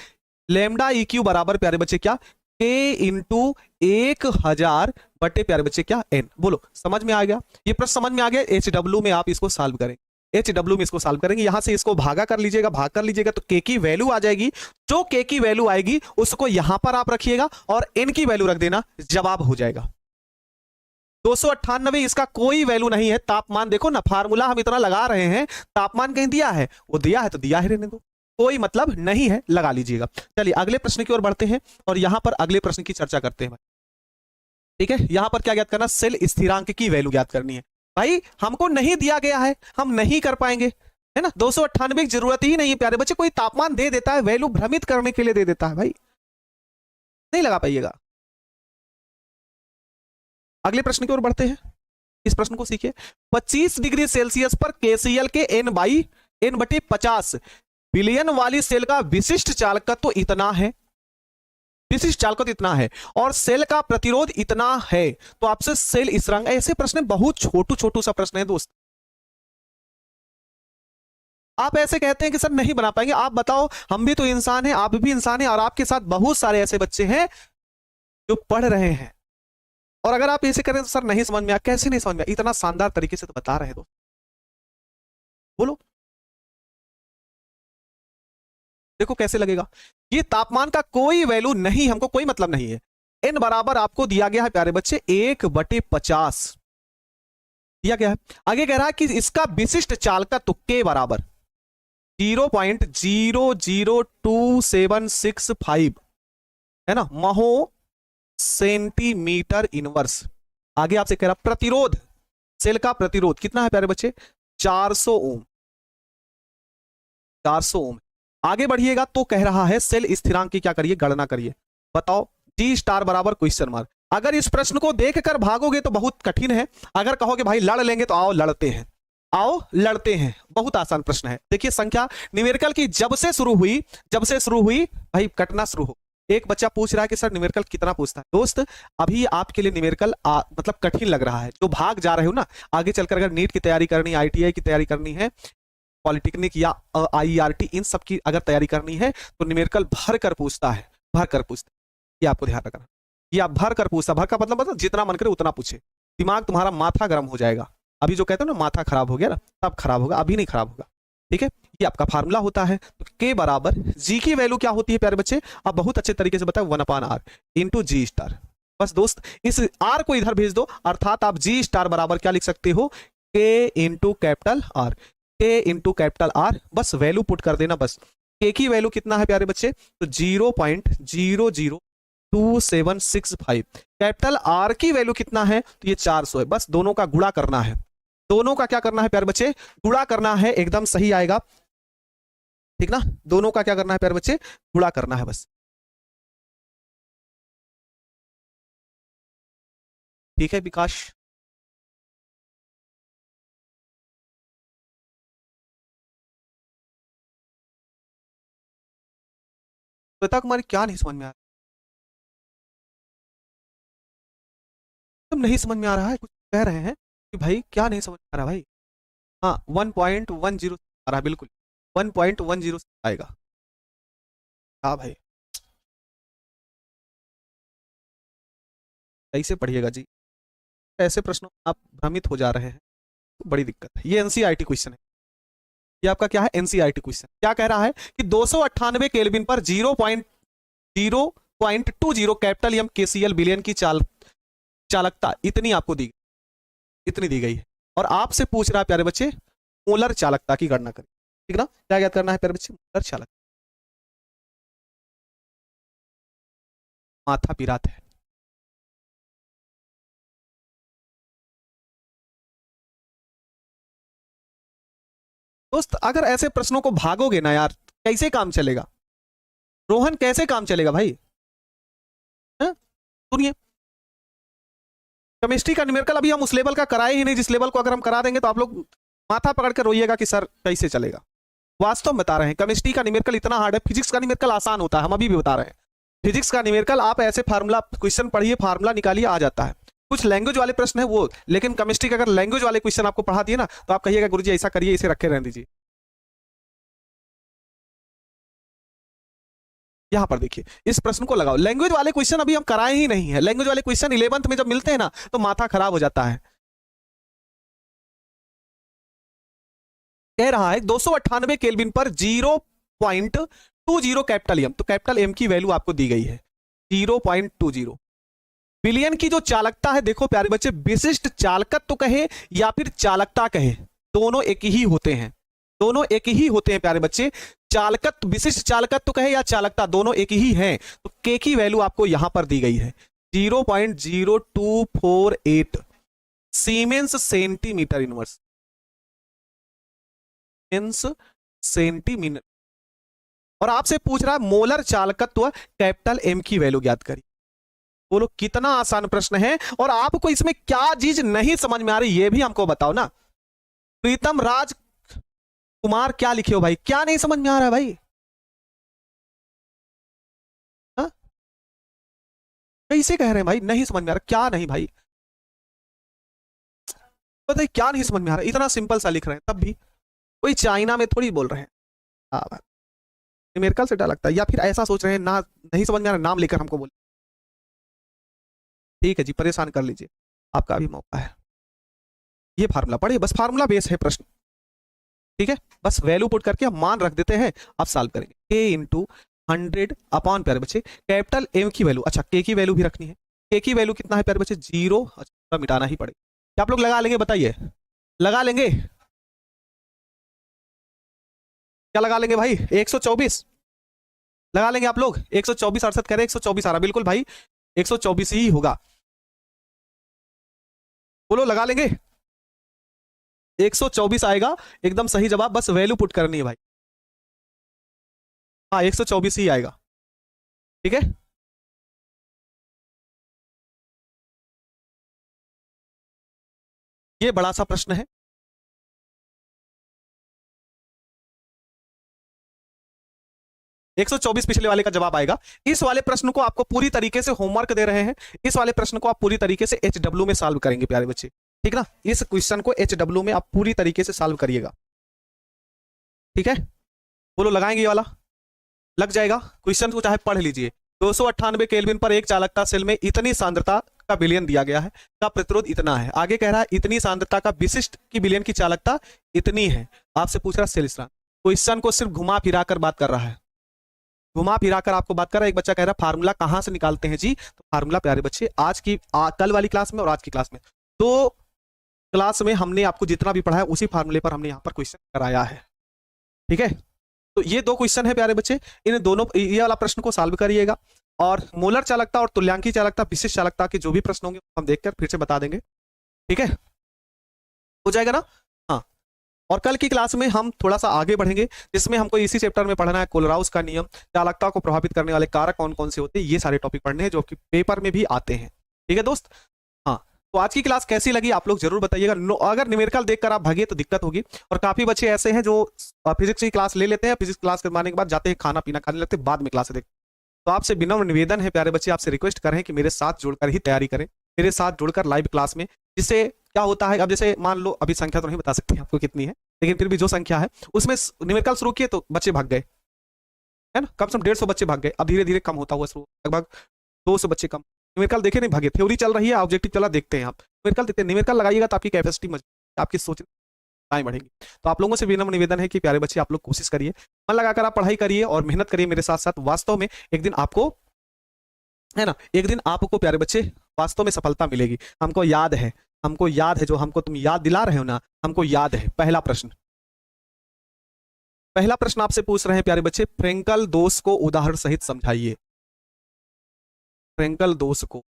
लेमडा ई क्यू बराबर प्यारे बच्चे क्या, k इंटू 1000 बटे प्यारे बच्चे क्या n। बोलो समझ में आ गया, ये प्रश्न समझ में आ गया। HW में आप इसको सॉल्व करेंगे, HW में इसको सॉल्व करेंगे, यहां से इसको भागा कर लीजिएगा, भाग कर लीजिएगा तो k की वैल्यू आ जाएगी। जो k की वैल्यू आएगी उसको यहां पर आप रखिएगा और n की वैल्यू रख देना, जवाब हो जाएगा 298। इसका कोई वैल्यू नहीं है। तापमान देखो ना, फार्मूला हम इतना लगा रहे हैं, तापमान कहीं दिया है, वो दिया है तो दिया है, रहने दो, कोई मतलब नहीं है, लगा लीजिएगा। चलिए अगले प्रश्न की ओर बढ़ते हैं और यहां पर अगले प्रश्न की चर्चा करते हैं। ठीक है, यहां पर क्या ज्ञात करना, सेल स्थिरांक की वैल्यू ज्ञात करनी है। भाई हमको नहीं दिया गया है, हम नहीं कर पाएंगे, है ना। 298 की जरूरत ही नहीं है प्यारे बच्चे, कोई तापमान दे देता है, वैल्यू भ्रमित करने के लिए दे देता है, भाई नहीं लगा पाइएगा। अगले प्रश्न की ओर बढ़ते हैं, इस प्रश्न को सीखिए। 25 डिग्री सेल्सियस पर KCl के n/50 विलयन वाली सेल का विशिष्ट चालकत्व इतना है, विशिष्ट चालकत्व इतना है और सेल का प्रतिरोध इतना है, तो आपसे सेल स्थिरांक, ऐसे प्रश्न बहुत छोटू सा प्रश्न है दोस्त। आप ऐसे कहते हैं कि सर नहीं बना पाएंगे, आप बताओ, हम भी तो इंसान हैं, आप भी इंसान हैं और आपके साथ बहुत सारे ऐसे बच्चे हैं जो पढ़ रहे हैं, और अगर आप ऐसे करें तो सर नहीं समझ में आया, कैसे नहीं समझ में आया, इतना शानदार तरीके से तो बता रहे हैं दोस्त, बोलो देखो कैसे लगेगा। ये तापमान का कोई वैल्यू नहीं, हमको कोई मतलब नहीं है। n बराबर आपको दिया गया है प्यारे बच्चे 1/50 दिया गया है। आगे कह रहा है कि इसका विशिष्ट चालकत्व k बराबर 0.002765 है ना, महो सेंटीमीटर इनवर्स। आगे आपसे कह रहा प्रतिरोध, सेल का प्रतिरोध कितना है प्यारे बच्चे, 400 ओम, 400 ओम। आगे बढ़िएगा तो कह रहा है सेल स्थिरांक की क्या करिए, गणना करिए। बताओ G* बराबर क्वेश्चन मार्क। अगर इस प्रश्न को देखकर भागोगे तो बहुत कठिन है, अगर कहोगे भाई लड़ लेंगे तो आओ लड़ते हैं, आओ लड़ते हैं, बहुत आसान प्रश्न है। देखिए संख्या न्यूमेरिकल की जब से शुरू हुई भाई कटना शुरू हो। एक बच्चा पूछ रहा है कि सर न्यूमेरिकल कितना पूछता है। दोस्त अभी आपके लिए न्यूमेरिकल मतलब कठिन लग रहा है, जो भाग जा रहे हो ना, आगे चलकर अगर नीट की तैयारी करनी, ITI की तैयारी करनी है, पॉलिटेक्निक या IERT, इन सब की अगर तैयारी करनी है तो न्यूमेरिकल भर कर पूछता है, भर कर पूछता है, ये आपको ध्यान रखना। ये आप भर कर पूछता, भर का मतलब जितना मन करे उतना पूछे, दिमाग तुम्हारा माथा गर्म हो जाएगा। अभी जो कहते हो ना माथा खराब हो गया ना, तब खराब होगा, अभी नहीं खराब होगा। ठीक है, ये आपका फार्मूला होता है। तो K बराबर G की वैल्यू क्या होती है प्यारे बच्चे, आप बहुत अच्छे तरीके से बताओ, 1/R इंटू G*। बस दोस्त इस R को इधर भेज दो, अर्थात आप G* बराबर क्या लिख सकते हो, K into capital R, K into capital R, बस वैल्यू पुट कर देना। बस K की वैल्यू कितना है प्यारे बच्चे, तो 0.00275। कैपिटल R की वैल्यू कितना है, तो ये 400 है। बस दोनों का गुणा करना है, दोनों का क्या करना है प्यारे बच्चे, गुणा करना है, एकदम सही आएगा, ठीक ना। दोनों का क्या करना है प्यारे बच्चे, गुणा करना है बस। ठीक है विकास, श्वेता कुमारी क्या नहीं समझ में आ रहा, तुम नहीं समझ में आ रहा है, कुछ कह रहे हैं कि भाई क्या नहीं समझ में आ रहा भाई। हाँ 1.10 आ रहा है, बिल्कुल 1.10 आएगा। हाँ भाई कैसे पढ़िएगा जी, ऐसे प्रश्नों में आप भ्रमित हो जा रहे हैं, तो बड़ी दिक्कत है। ये NCERT क्वेश्चन है, ये आपका क्या है, NCERT क्वेश्चन। क्या कह रहा है कि 298 केल्विन पर 0.20 कैपिटल M KCl विलयन की चालकता इतनी आपको दी, इतनी दी गई है, और आपसे पूछ रहा है प्यारे बच्चे मोलर चालकता की गणना करें। ठीक ना, क्या याद करना है प्यारे बच्चे, मोलर चालकता। माथा पिरात है। दोस्त अगर ऐसे प्रश्नों को भागोगे ना यार, कैसे काम चलेगा रोहन, कैसे काम चलेगा भाई। सुनिए, केमिस्ट्री का न्यूमेरिकल अभी हम उस लेवल का कराए ही नहीं जिस लेवल को अगर हम करा देंगे तो आप लोग माथा पकड़ कर रोइएगा कि सर कैसे चलेगा। वास्तव में बता रहे हैं, केमिस्ट्री का न्यूमेरिकल इतना हार्ड है, फिजिक्स का न्यूमेरिकल आसान होता है, हम अभी भी बता रहे हैं। फिजिक्स का न्यूमेरिकल आप ऐसे फार्मूला क्वेश्चन पढ़िए, फार्मूला निकालिए, आ जाता है। कुछ लैंग्वेज वाले प्रश्न है वो, लेकिन केमिस्ट्री का अगर लैंग्वेज वाले क्वेश्चन आपको पढ़ा दिए ना तो आप कहिएगा गुरुजी ऐसा करिए, इसे रखे रहने दीजिए। यहां पर देखिए इस प्रश्न को लगाओ। लैंग्वेज वाले क्वेश्चन अभी हम कराए ही नहीं है। लैंग्वेज वाले क्वेश्चन 11th में जब मिलते हैं ना तो माथा खराब हो जाता है। कह रहा है 298 केल्विन पर 0.20 कैपिटल एम, तो कैपिटल एम की वैल्यू आपको दी गई है 0.20। विलयन की जो चालकता है, देखो प्यारे बच्चे, विशिष्ट चालकत्व कहे या फिर चालकता कहे, दोनों एक ही होते हैं, दोनों एक ही होते हैं प्यारे बच्चे। चालकत्व, विशिष्ट चालकत्व कहे या चालकता, दोनों एक ही हैं। तो के की वैल्यू आपको यहां पर दी गई है 0.0248 सीमेंस सेंटीमीटर इनवर्स, सेंटीमीटर। और आपसे पूछ रहा है मोलर चालकत्व कैपिटल एम की वैल्यू ज्ञात करिए। बोलो कितना आसान प्रश्न है। और आपको इसमें क्या चीज नहीं समझ में आ रही ये भी हमको बताओ ना। प्रीतम राज कुमार क्या लिखे हो भाई, क्या नहीं समझ में आ रहा है भाई? हा? कैसे कह रहे हैं भाई नहीं समझ में आ रहा? क्या नहीं भाई बताइए, क्या नहीं समझ में आ रहा? इतना सिंपल सा लिख रहे हैं तब भी कोई चाइना में थोड़ी बोल रहे हैं। हाँ, न्यूमेरिकल से डर लगता है, या फिर ऐसा सोच रहे हैं ना नहीं समझ में आ रहा नाम लेकर हमको बोले। ठीक है जी, परेशान कर लीजिए, आपका भी मौका है। ये फार्मूला पढ़िए, बस फार्मूला बेस है प्रश्न, ठीक है। बस वैल्यू पुट करके हम मान रख देते हैं, आप सॉल्व करेंगे। के इंटू 100 अपॉन प्यारे बच्चे कैपिटल एम की वैल्यू, अच्छा के की वैल्यू भी रखनी है। के की वैल्यू कितना है प्यारे बच्चे 0, अच्छा मिटाना ही पड़ेगा। क्या आप लोग लगा लेंगे बताइए? लगा लेंगे? क्या लगा लेंगे भाई? 124 लगा लेंगे आप लोग? 124 अड़सठ कह रहे 124 आ रहा, बिल्कुल भाई 124 ही होगा। बोलो लगा लेंगे? 124 आएगा एकदम सही जवाब, बस वैल्यू पुट करनी है भाई। हाँ 124 ही आएगा, ठीक है। ये बड़ा सा प्रश्न है। एक 124 पिछले वाले का जवाब आएगा। इस वाले प्रश्न को आपको पूरी तरीके से होमवर्क दे रहे हैं, इस वाले प्रश्न को आप पूरी तरीके से HW में सॉल्व करेंगे प्यारे बच्चे, ठीक ना। इस क्वेश्चन को HW में आप पूरी तरीके से सॉल्व करिएगा, ठीक है। बोलो लगाएंगे ये वाला? लग जाएगा। क्वेश्चन को चाहे पढ़ लीजिए। 298 केल्विन पर एक चालकता सेल में इतनी सांद्रता का विलयन दिया गया है, का प्रतिरोध इतना है। आगे कह रहा है इतनी सांद्रता का विशिष्ट की विलयन की चालकता इतनी है। आपसे पूछ रहा सेल स्थिरांक। क्वेश्चन को सिर्फ घुमा फिरा कर बात कर रहा है, घुमा फिरा कर आपको बात कर रहा है। एक बच्चा कह रहा है फार्मूला कहां से निकालते हैं जी? तो फार्मूला प्यारे बच्चे आज की कल वाली क्लास में और आज की क्लास में, दो क्लास में हमने आपको जितना भी पढ़ा है उसी फार्मूले पर हमने यहां पर क्वेश्चन कराया है, ठीक है। तो ये दो क्वेश्चन है प्यारे बच्चे, इन दोनों ये वाला प्रश्न को सॉल्व करिएगा। और मोलर चालकता और तुल्यांकी चालकता, विशिष्ट चालकता के जो भी प्रश्न होंगे हम देखकर फिर से बता देंगे, ठीक है। हो जाएगा ना? हाँ। और कल की क्लास में हम थोड़ा सा आगे बढ़ेंगे, जिसमें हमको इसी चैप्टर में पढ़ना है कोलराउस का नियम, चालकता को प्रभावित करने वाले कारक कौन कौन से होते हैं, ये सारे टॉपिक पढ़ने हैं जो कि पेपर में भी आते हैं, ठीक है दोस्त। हाँ, तो आज की क्लास कैसी लगी आप लोग जरूर बताइएगा। अगर न्यूमेरिकल देखकर आप भागे तो दिक्कत होगी। और काफी बच्चे ऐसे हैं जो फिजिक्स की क्लास ले लेते हैं, फिजिक्स क्लास करवाने के बाद जाते हैं खाना पीना खाने लगते हैं, बाद में क्लास देखते। तो आपसे विनम्र निवेदन है प्यारे बच्चे, आपसे रिक्वेस्ट करें कि मेरे साथ जुड़कर ही तैयारी करें, मेरे साथ जुड़कर लाइव क्लास में। जिससे क्या होता है, अब जैसे मान लो अभी संख्या तो नहीं बता सकती आपको कितनी है, लेकिन फिर भी जो संख्या है उसमें न्यूमेरिकल शुरू किए तो बच्चे भाग गए, है ना। कम से कम 150 बच्चे भाग गए, अब धीरे धीरे कम होता हुआ शुरू, लगभग 200 बच्चे कम। न्यूमेरिकल देखे नहीं भागे, थ्योरी चल रही है, ऑब्जेक्टिव चला देखते हैं आप। न्यूमेरिकल देखते हैं, न्यूमेरिकल लगाइएगा तो आपकी कैपेसिटी मजबूत, आपकी सोच बढ़ेगी। तो आप लोगों से विनम्र निवेदन है कि प्यारे बच्चे आप लोग कोशिश करिए, मन लगाकर आप पढ़ाई करिए और मेहनत करिए मेरे साथ साथ। वास्तव में एक दिन आपको, है ना, एक दिन आपको प्यारे बच्चे वास्तव में सफलता मिलेगी। हमको याद है, हमको याद है, जो हमको तुम याद दिला रहे हो ना, हमको याद है। पहला प्रश्न आपसे पूछ रहे हैं प्यारे बच्चे, फ्रेंकल दोष को उदाहरण सहित समझाइए। फ्रेंकल दोष को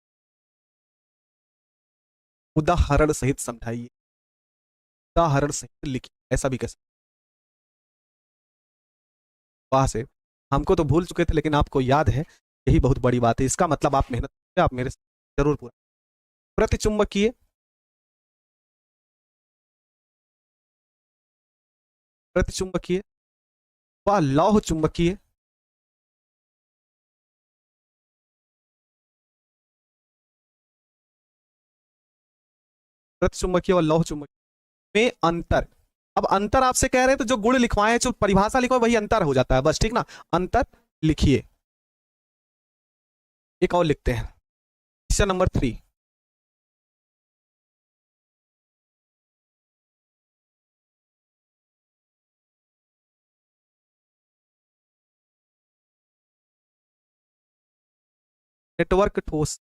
उदाहरण सहित समझाइए, उदाहरण सहित लिखिए, ऐसा भी कैसे। वहां से हमको तो भूल चुके थे लेकिन आपको याद है, यही बहुत बड़ी बात है। इसका मतलब आप मेहनत, आप मेरे जरूर पूरा। प्रतिचुंबकीय, प्रतिचुंबकीय व लौह चुंबकीय, प्रतिचुंबकीय और लौह चुंबकीय में अंतर। अब अंतर आपसे कह रहे हैं तो जो गुण लिखवाए, जो परिभाषा लिखवाए वही अंतर हो जाता है बस, ठीक ना। अंतर लिखिए, एक और लिखते हैं, क्वेश्चन नंबर 3। नेटवर्क ठोस,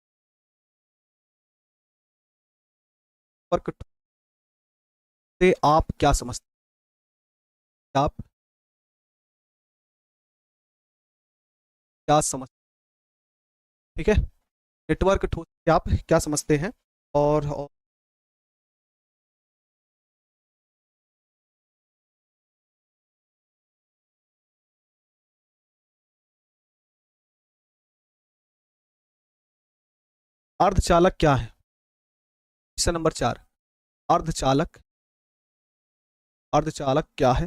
नेटवर्क से आप क्या समझते हैं? आप क्या समझते, ठीक है, नेटवर्क ठोस से आप क्या समझते हैं? और अर्धचालक क्या है? क्वेश्चन नंबर 4, अर्धचालक, अर्धचालक क्या है?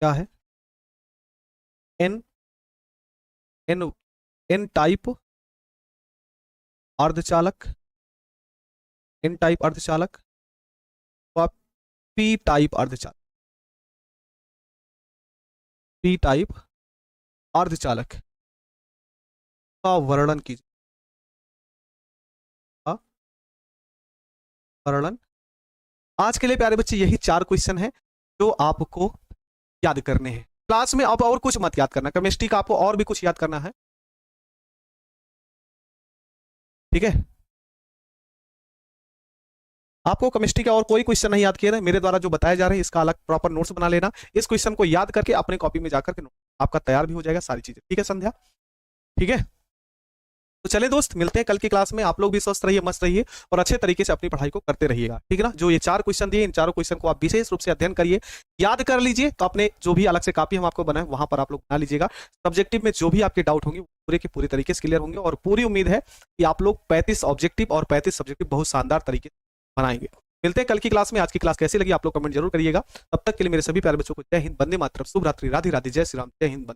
क्या है? एन एन एन टाइप अर्धचालक, एन टाइप अर्धचालक, तो आप पी टाइप अर्धचालक, पी टाइप अर्धचालक का वर्णन कीजिए। का वर्णन। आज के लिए प्यारे बच्चे यही 4 क्वेश्चन हैं जो आपको याद करने हैं। क्लास में आप और कुछ मत याद करना, केमिस्ट्री का आपको और भी कुछ याद करना है, ठीक है। आपको केमिस्ट्री का और कोई क्वेश्चन नहीं याद किया है, मेरे द्वारा जो बताया जा रहा है इसका अलग प्रॉपर नोट्स बना लेना। इस क्वेश्चन को याद करके अपने कॉपी में जाकर के नोट आपका तैयार भी हो जाएगा, सारी चीजें, ठीक है संध्या, ठीक है। तो चले दोस्त, मिलते हैं कल की क्लास में। आप लोग भी स्वस्थ रहिए, मस्त रहिए और अच्छे तरीके से अपनी पढ़ाई को करते रहिएगा, ठीक है ना। जो ये 4 क्वेश्चन दिए, इन चारों क्वेश्चन को आप विशेष रूप से अध्ययन करिए, याद कर लीजिए। तो अपने जो भी अलग से कॉपी हम आपको बनाए वहां पर आप लोग बना लीजिएगा। सब्जेक्टिव में जो भी आपके डाउट होंगे पूरे के पूरे तरीके से क्लियर होंगे और पूरी उम्मीद है कि आप लोग 35 ऑब्जेक्टिव और 35 सब्जेक्टिव बहुत शानदार तरीके से बनाएंगे। मिलते हैं कल की क्लास में। आज की क्लास कैसी लगी आप लोग कमेंट जरूर करिएगा। तब तक के लिए मेरे सभी प्यारे बच्चों को जय हिंद, वंदे मातरम, शुभ रात्रि, राधे राधे, जय श्री राम, जय हिंद।